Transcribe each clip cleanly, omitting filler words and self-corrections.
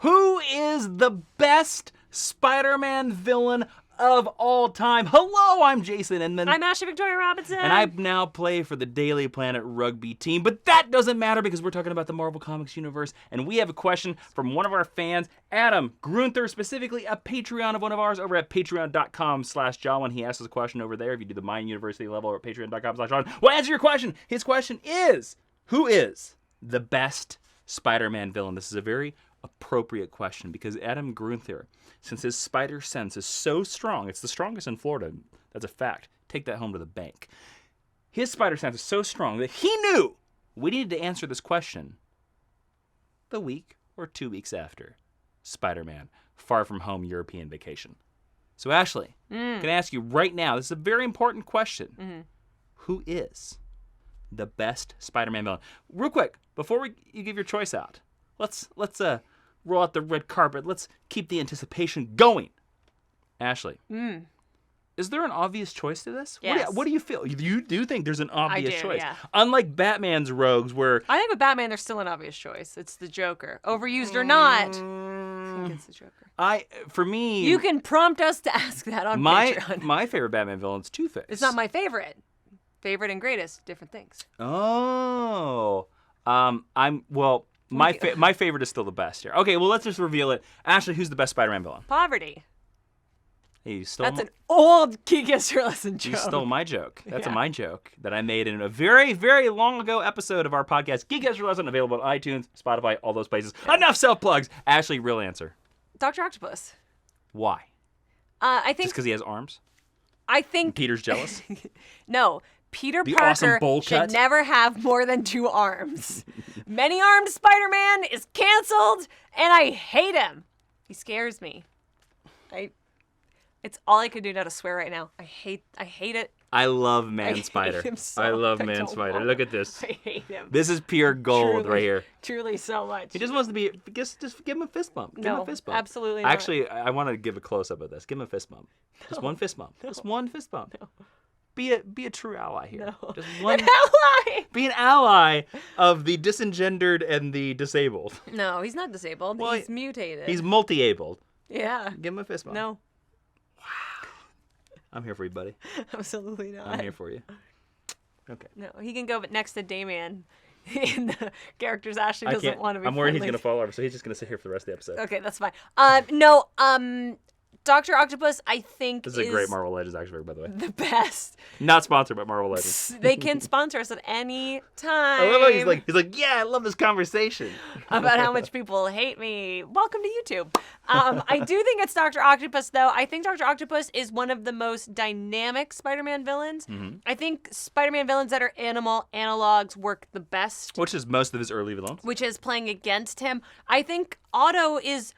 Who is the best Spider-Man villain of all time? Hello, I'm Jason Inman. I'm Ashley Victoria Robinson. And I now play for the Daily Planet rugby team. But that doesn't matter because we're talking about the Marvel Comics universe. And we have a question from one of our fans, Adam Grunther, specifically a Patreon of one of ours over at patreon.com/Jawiin. He asked us a question over there. If you do the Mind University level or at patreon.com/Jawiin, we'll answer your question. His question is, who is the best Spider-Man villain? This is a very appropriate question because Adam Grunther, since his spider sense is so strong, it's the strongest in Florida, that's a fact, take that home to the bank. His spider sense is so strong that he knew we needed to answer this question the week or 2 weeks after Spider-Man Far From Home European Vacation. So Ashley, I'm going to ask you right now, this is a very important question. Who is the best Spider-Man villain? Real quick, before you give your choice out, let's roll out the red carpet. Let's keep the anticipation going. Ashley, is there an obvious choice to this? Yes. What do you feel? You do think there's an obvious choice? Yeah. Unlike Batman's rogues, where I think with Batman, there's still an obvious choice. It's the Joker, overused or not. I think it's the Joker. For me, you can prompt us to ask that on Patreon. My favorite Batman villain is Two-Face. It's not my favorite. Favorite and greatest, different things. Oh, My favorite is still the best here. Okay, well, let's just reveal it. Ashley, who's the best Spider-Man villain? Poverty. Hey, you stole That's an old Key Guess Your Lesson joke. You stole my joke. That's my joke that I made in a very, very long ago episode of our podcast, Key Guess Your Lesson, available on iTunes, Spotify, all those places. Enough self-plugs. Ashley, real answer. Dr. Octopus. Why? I think... Just because he has arms? I think... And Peter's jealous? No. Peter The Parker awesome bowl should cut? never have more than 2 arms. Many-armed Spider-Man is canceled, and I hate him. He scares me. It's all I could do now to swear right now. I hate it. I love Man Spider. Hate him so I love much. Man Spider. Look at this. I hate him. This is pure gold right here. Truly so much. He just wants to be. Just give him a fist bump. Give him a fist bump. Absolutely not. Actually, I want to give a close up of this. Give him a fist bump. Just one fist bump. Just one fist bump. No. Be a true ally here. No. Just one An ally! Be an ally of the disengendered and the disabled. No, he's not disabled. Well, he's mutated. He's multi-abled. Yeah. Give him a fist bump. No. I'm here for you, buddy. Absolutely not. I'm here for you. Okay. No, he can go next to Damien in the characters Ashley I doesn't can't. want to be I'm worried he's friendly. going to fall over, so he's just going to sit here for the rest of the episode. Okay, that's fine. No, Dr. Octopus, I think, This is a great Marvel Legends action figure, by the way. the best. Not sponsored by Marvel Legends. They can sponsor us at any time. I love how he's like, yeah, I love this conversation. About how much people hate me. Welcome to YouTube. I do think it's Dr. Octopus, though. I think Dr. Octopus is one of the most dynamic Spider-Man villains. I think Spider-Man villains that are animal analogs work the best. Which is most of his early villains. Which is playing against him. I think Otto is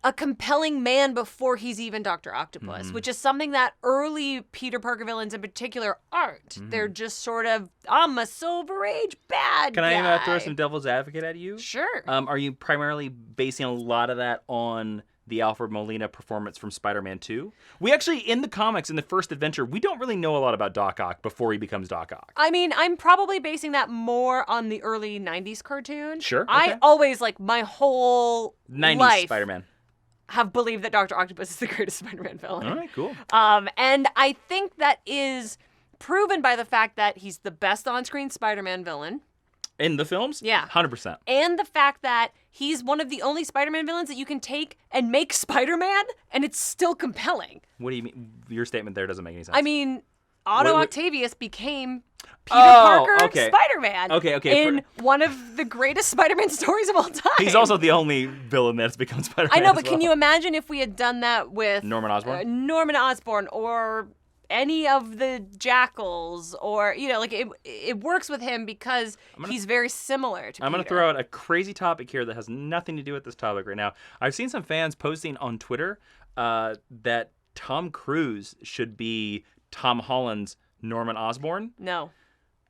a compelling man before he's even Dr. Octopus, which is something that early Peter Parker villains in particular aren't. They're just sort of, I'm a Silver Age bad Can guy. I throw some devil's advocate at you? Sure. Are you primarily basing a lot of that on the Alfred Molina performance from Spider-Man 2? We actually, in the comics, in the first adventure, we don't really know a lot about Doc Ock before he becomes Doc Ock. I mean, I'm probably basing that more on the early 90s cartoon. Sure. Okay. I always, my whole 90s life Spider-Man. have believed that Dr. Octopus is the greatest Spider-Man villain. All right, cool. And I think that is proven by the fact that he's the best on-screen Spider-Man villain. In the films? Yeah. 100%. And the fact that he's one of the only Spider-Man villains that you can take and make Spider-Man, and it's still compelling. What do you mean? Your statement there doesn't make any sense. I mean, Otto Octavius became Peter Oh, Parker okay. Spider-Man Okay. in one of the greatest Spider-Man stories of all time. He's also the only villain that's become Spider-Man. I know, but as well. can you imagine if we had done that with Norman Osborn? Norman Osborn or any of the Jackals, or it works with him because he's very similar to I'm going to Peter. throw out a crazy topic here that has nothing to do with this topic right now. I've seen some fans posting on Twitter that Tom Cruise should be Tom Holland's Norman Osborn. No.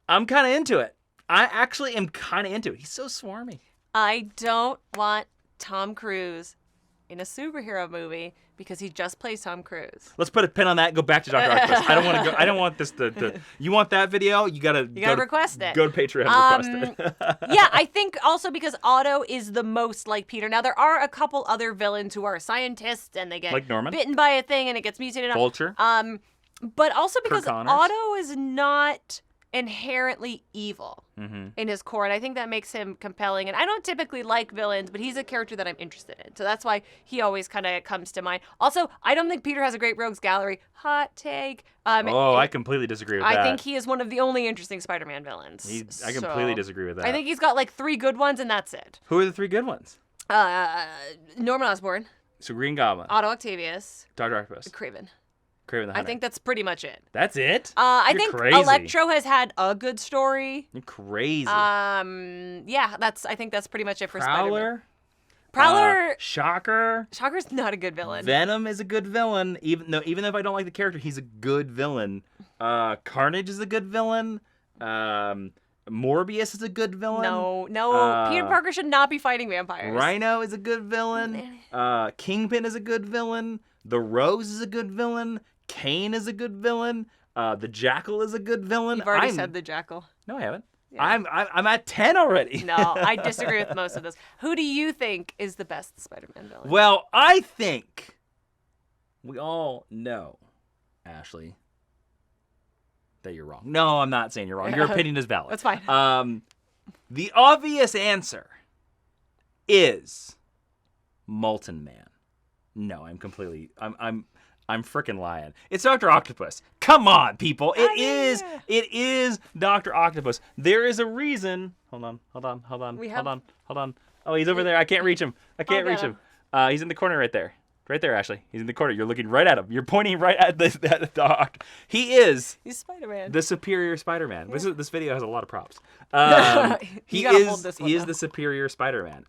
I'm kind of into it. I actually am kind of into it. He's so swarmy. I don't want Tom Cruise in a superhero movie because he just plays Tom Cruise. Let's put a pin on that and go back to Dr. Octopus. I don't want to go. I don't want this to you want that video? You gotta request it. Go to Patreon and request it. Yeah, I think also because Otto is the most like Peter. Now, there are a couple other villains who are scientists and they get Like Norman? bitten by a thing and it gets mutated. Vulture. But also because Connors? Otto is not inherently evil in his core, and I think that makes him compelling. And I don't typically like villains, but he's a character that I'm interested in, so that's why he always kind of comes to mind. Also, I don't think Peter has a great rogues gallery. Hot take. I completely disagree with that. I think he is one of the only interesting Spider-Man villains. I completely disagree with that. I think he's got like 3 good ones, and that's it. Who are the 3 good ones? Norman Osborn, So Green Goblin, Otto Octavius, Dr. Octopus, Craven. Craven the Hunter. I think that's pretty much it. That's it? I You're think crazy. Electro has had a good story. You're crazy. Yeah, I think that's pretty much it for Spider-Man. Prowler. Shocker. Shocker's not a good villain. Venom is a good villain. Even though if I don't like the character, he's a good villain. Carnage is a good villain. Morbius is a good villain. No. Peter Parker should not be fighting vampires. Rhino is a good villain. Kingpin is a good villain. The Rose is a good villain. Kane is a good villain. The Jackal is a good villain. You've already said the Jackal. No, I haven't. Yeah. I'm at 10 already. No, I disagree with most of this. Who do you think is the best Spider-Man villain? Well, I think we all know, Ashley, that you're wrong. No, I'm not saying you're wrong. Your opinion is valid. That's fine. The obvious answer is Molten Man. No, I'm freaking lying. It's Dr. Octopus. Come on, people. It is Dr. Octopus. There is a reason. Hold on. Hold on. Oh, he's over there. I can't reach him. He's in the corner right there. Right there, Ashley. He's in the corner. You're looking right at him. You're pointing right at the dog. He's Spider-Man. The superior Spider-Man. Yeah. This video has a lot of props. He is the superior Spider-Man.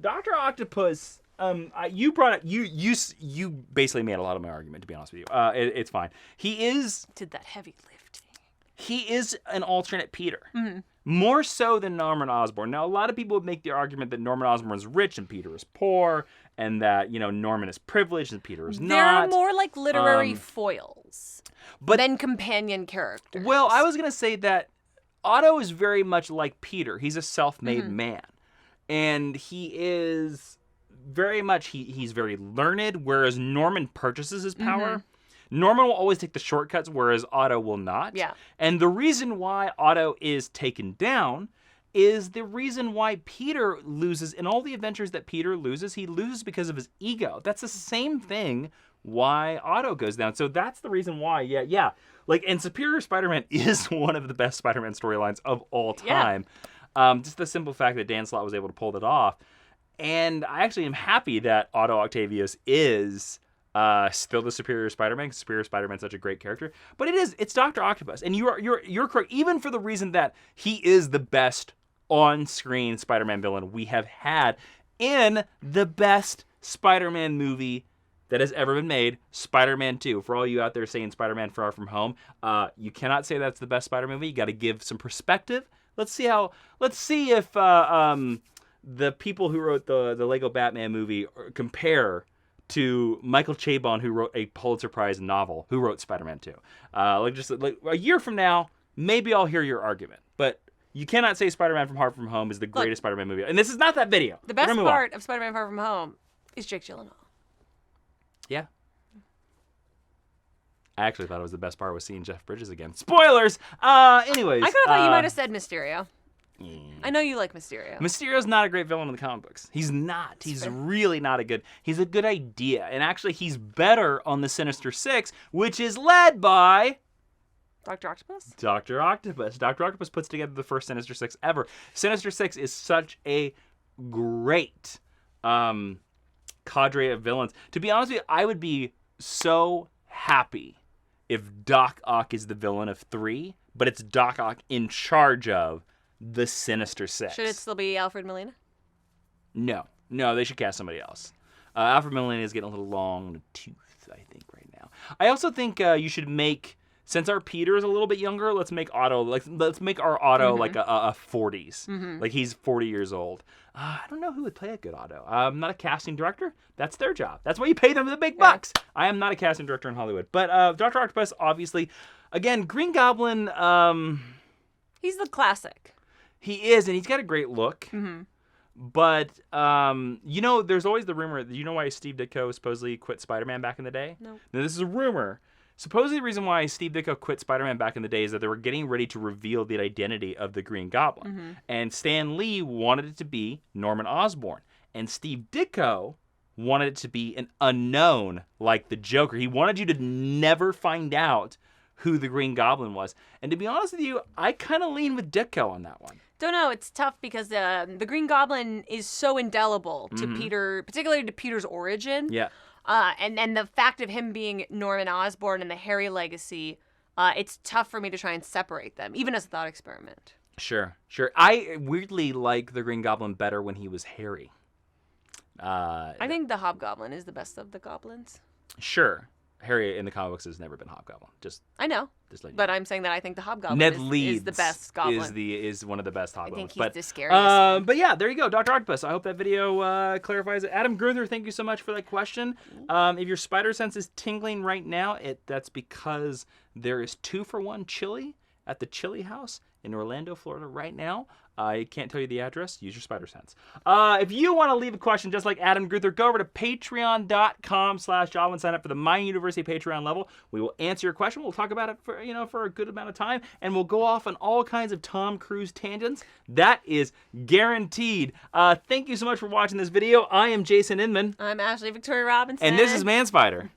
Dr. Octopus. You brought up you basically made a lot of my argument, to be honest with you. It's fine. Did that heavy lifting. He is an alternate Peter. Mm-hmm. More so than Norman Osborn. Now, a lot of people would make the argument that Norman Osborn is rich and Peter is poor, and that Norman is privileged and Peter is not. They're more like literary foils than companion characters. Well, I was gonna say that Otto is very much like Peter. He's a self-made man, and he is very much he's very learned, whereas Norman purchases his power. Norman will always take the shortcuts, whereas Otto will not. Yeah. And the reason why Otto is taken down is the reason why Peter loses. In all the adventures that Peter loses, he loses because of his ego. That's the same thing why Otto goes down. So that's the reason why, yeah. And Superior Spider-Man is one of the best Spider-Man storylines of all time. Yeah. Just the simple fact that Dan Slott was able to pull that off. And I actually am happy that Otto Octavius is still the Superior Spider-Man, because Superior Spider-Man is such a great character. But it's Dr. Octopus. And you're correct, even for the reason that he is the best on-screen Spider-Man villain we have had in the best Spider-Man movie that has ever been made, Spider-Man 2. For all you out there saying Spider-Man Far From Home, you cannot say that's the best Spider-Man movie. You got to give some perspective. Let's see if the people who wrote the Lego Batman movie compare to Michael Chabon, who wrote a Pulitzer Prize novel, who wrote Spider-Man 2. Just a year from now, maybe I'll hear your argument. But you cannot say Spider-Man Far From Home is the greatest Spider-Man movie. And this is not that video. The best part of Spider-Man Far From Home is Jake Gyllenhaal. Yeah. I actually thought it was the best part was seeing Jeff Bridges again. Spoilers! Anyways. I could have thought you might have said Mysterio. I know you like Mysterio. Mysterio's not a great villain in the comic books. He's not. He's really not a good. He's a good idea. And actually, he's better on the Sinister Six, which is led by Dr. Octopus? Dr. Octopus. Dr. Octopus puts together the first Sinister Six ever. Sinister Six is such a great cadre of villains. To be honest with you, I would be so happy if Doc Ock is the villain of 3, but it's Doc Ock in charge of the Sinister Six. Should it still be Alfred Molina? No, they should cast somebody else. Alfred Molina is getting a little long in the tooth, I think, right now. I also think you should make since our Peter is a little bit younger, let's make Otto let's make our Otto like a 40s. Like he's 40 years old. I don't know who would play a good Otto. I'm not a casting director. That's their job. That's why you pay them the big bucks. I am not a casting director in Hollywood. But Dr. Octopus, obviously, again, Green Goblin. He's the classic. He is, and he's got a great look. But, you know, there's always the rumor. You know why Steve Ditko supposedly quit Spider-Man back in the day? No. Now, this is a rumor. Supposedly the reason why Steve Ditko quit Spider-Man back in the day is that they were getting ready to reveal the identity of the Green Goblin. And Stan Lee wanted it to be Norman Osborn. And Steve Ditko wanted it to be an unknown, like the Joker. He wanted you to never find out who the Green Goblin was. And to be honest with you, I kind of lean with Ditko on that one. Don't know. It's tough because the Green Goblin is so indelible to Peter, particularly to Peter's origin. Yeah. And the fact of him being Norman Osborn and the Harry legacy, it's tough for me to try and separate them, even as a thought experiment. Sure. I weirdly like the Green Goblin better when he was Harry. I think the Hobgoblin is the best of the goblins. Sure. Harry in the comic books has never been Hobgoblin. I know. But I'm saying that I think the Hobgoblin is the best goblin. Is one of the best Hobgoblins. I think he's the scariest. But yeah, there you go, Dr. Octopus. I hope that video clarifies it. Adam Grunther, thank you so much for that question. If your spider sense is tingling right now, that's because there is 2-for-1 chili at the Chili House in Orlando, Florida right now. I can't tell you the address. Use your spider sense. If you want to leave a question just like Adam Grunther, go over to patreon.com/Jawiin. Sign up for the My University Patreon level. We will answer your question. We'll talk about it for a good amount of time, and we'll go off on all kinds of Tom Cruise tangents. That is guaranteed. Thank you so much for watching this video. I am Jason Inman. I'm Ashley Victoria Robinson. And this is Man Spider.